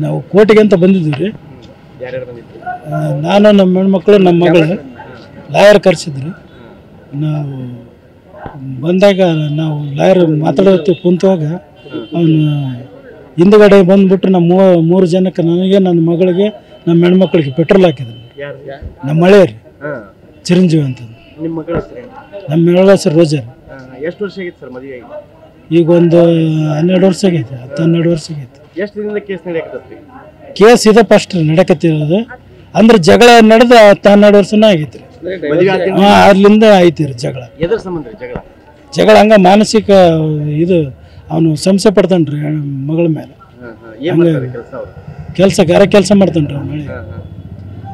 ನಾವು ಕೋರ್ಟಿಗೆ ಅಂತ ಬಂದಿದ್ದೀವಿ ರೀ. ನಾನು ನಮ್ಮ ಹೆಣ್ಮಕ್ಳು ನಮ್ಮ ಮಗಳು ಲಾಯರ್ ಕರೆಸಿದ್ರು. ನಾವು ಬಂದಾಗ ನಾವು ಲಾಯರ್ ಮಾತಾಡೋದು ಕುಂತಾಗ ಅವನು ಹಿಂದುಗಡೆ ಬಂದುಬಿಟ್ಟು ನಮ್ಮ ಮೂರು ಜನಕ್ಕೆ ನನಗೆ ನನ್ನ ಮಗಳಿಗೆ ನಮ್ಮ ಹೆಣ್ಮಕ್ಳಿಗೆ ಪೆಟ್ರೋಲ್ ಹಾಕಿದ್ರು. ನಮ್ಮ ಮಳೆ ರೀ ಚಿರಂಜೀವಿ ಅಂತ. ನಮ್ಮ ಮಗಳ ಹೆಸರು ರೋಜರ್. ಎಷ್ಟು ವರ್ಷ ಆಗಿತ್ತು ಸರ್ ಮದುವೆ? ಈಗ ಒಂದು 12 ವರ್ಷ ಆಗೈತೆ, 10-12 ವರ್ಷ ಆಗೈತೆ. ಎಷ್ಟು ದಿನದ ಕೇಸ್ ನಡೆಯಕತ್ತೈತಿ? ಕೇಸ್ ಇದೆ ಫಸ್ಟ್ ನಡೆಕತ್ತಿರೋದು. ಅಂದ್ರೆ ಜಗಳ ನಡೆದ 12 ವರ್ಷನೇ ಆಗೈತೆ ರೀ. ಅಲ್ಲಿಂದ ಐತಿ ರೀ ಜಗಳ. ಎದ್ರ ಸಂಬಂಧ ಜಗಳ? ಜಗಳ ಹಂಗ ಮಾನಸಿಕ ಇದು ಅವನು ಸಂಶಯ ಪಡ್ತಾನ್ರಿ ಮಗಳ ಮೇಲೆ. ಕೆಲಸ ಗಾರೆ ಕೆಲಸ ಮಾಡ್ತಾನ್ರಿ ಅವ್ನು.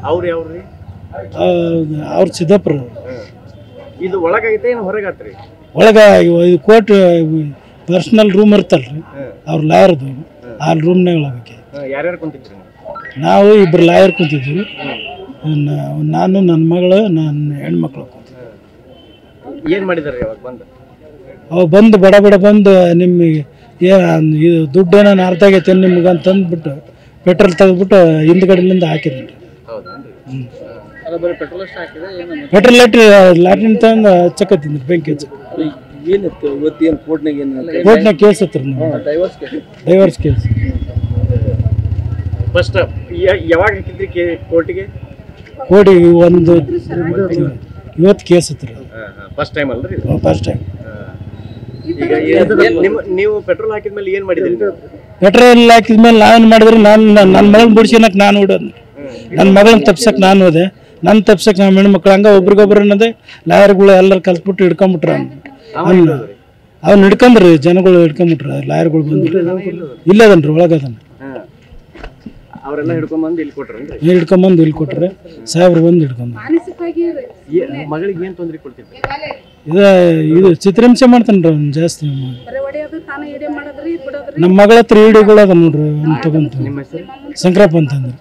ಅವ್ರು ಯಾವ್ರಿ? ಅವ್ರು ಸಿದ್ದಾಪುರ. ಇದು ಒಳಗೈತೆ ಏನು ಹೊರಗಾತ್ರಿ? ಒಳಗ ಇದು ಕೋರ್ಟ್ ಪರ್ಸನಲ್ ರೂಮ್ ಇರ್ತಲ್ರಿ ಅವ್ರ ಲಾಯರ್ದು, ಆ ರೂಮ್ನಾಗ ಒಳಗೆ ಯಾರ್ಯಾರು ಕುಂತಿದ್ರಿ? ನಾವು ಇಬ್ರು ಲಾಯರ್ ಕುಂತಿದ್ವಿ. ನಾನು ನನ್ನ ಮಗಳು ನನ್ನ ಹೆಣ್ಮಕ್ಳು ಕುಂತಿದ್ವಿ. ಏನು ಮಾಡಿದಾರೆ ಅವಾಗ ಬಂದು? ಅವು ಬಂದು ಬಡ ಬಡ ಬಂದು ನಿಮಗೆ ಇದು ದುಡ್ಡೇನೋ ಅರ್ಧ ಆಗೈತೆ ನಿಮ್ಗೆ ಅಂತಂದ್ಬಿಟ್ಟು ಪೆಟ್ರೋಲ್ ತೆಗೆದ್ಬಿಟ್ಟು ಹಿಂದ್ಗಡೆಲಿಂದ ಹಾಕಿದ್ರಿ. ಪೆಟ್ರೋಲ್ ಲಾಟ್ರಿನ್ ತಂದು ಹಚ್ಚಕತ್ತಿದ್ರಿ ಬೆಂಕಿ ಹಚ್ಚ. ಕೋರ್ಟ್ನಾಗ ಕೇಸ್ ಹತ್ರ ಡೈವರ್ಸ್ ಕೇಸ್. ಫಸ್ಟ್ ಯಾವಾಗ ಹಾಕಿದ್ರಿ ಕೋರ್ಟಿಗೆ? ಕೋರ್ಟಿಗೆ ಒಂದು ಇವತ್ತು ಕೇಸ್ ಹತ್ರ. ಫಸ್ಟ್ ಟೈಮ್ ಅಲ್ರಿ? First time. ನೀವು ಪೆಟ್ರೋಲ್ ಹಾಕಿದ್ಮೇಲೆ ಏನ್ ಮಾಡಿದ್ರಿ? ಪೆಟ್ರೋಲ್ ಹಾಕಿದ್ಮೇಲೆ ನಾವೇನು ಮಾಡಿದ್ರೆ ನನ್ನ ಮಗಳನ್ನ ಬಿಡಿಸಿನಕ್ ನಾನು ಹೊಡೋದು. ನನ್ನ ಮಗಳನ್ನ ತಪ್ಸಕ್ ನಾನು ಹೋದೆ. ನನ್ನ ತಪ್ಸಕ್ ನಮ್ಮ ಹೆಣ್ಮಕ್ಳು ಹಂಗ ಒಬ್ರಿಗೊಬ್ರು ಅನ್ನೋದೇ ಲಾಯರ್ಗಳು ಎಲ್ಲರೂ ಕಲ್ತ್ಬಿಟ್ಟು ಹಿಡ್ಕೊಂಬಿಟ್ರ. ಅವ್ನು ಹಿಡ್ಕೊಂಡ್ರಿ, ಜನಗಳು ಹಿಡ್ಕೊಂಬಿಟ್ರ. ಲಾಯರ್ಗಳು ಬಂದ್ಬಿಟ್ಟು ಇಲ್ಲದನ್ರಿ ಒಳಗದನ್ನ ಅವರೆಲ್ಲ ಹಿಡ್ಕೊಂಬಂದು ಇಲ್ಲಿ ಇಲ್ಲಿ ಕೊಟ್ರೆ ಸಾಹೇಬ್ರು ಬಂದು ಹಿಡ್ಕೊಂಡ್. ಮಗಳಿಗೆ ಏನ್ ತೊಂದರೆ ಕೊಡ್ತಿದ್ರು? ಇದು ಚಿತ್ರಹಿಂಸೆ ಮಾಡ್ತಾನ್ರಿ ಅವ್ನು ಜಾಸ್ತಿ. ನಮ್ಮ ಮಗಳ ಹತ್ರ ಹಿಡಿಗಳು ಅದ ನೋಡ್ರಿ, ತಗೊಂತ ಶಂಕರಪ್ಪ ಅಂತಂದ್ರಿ.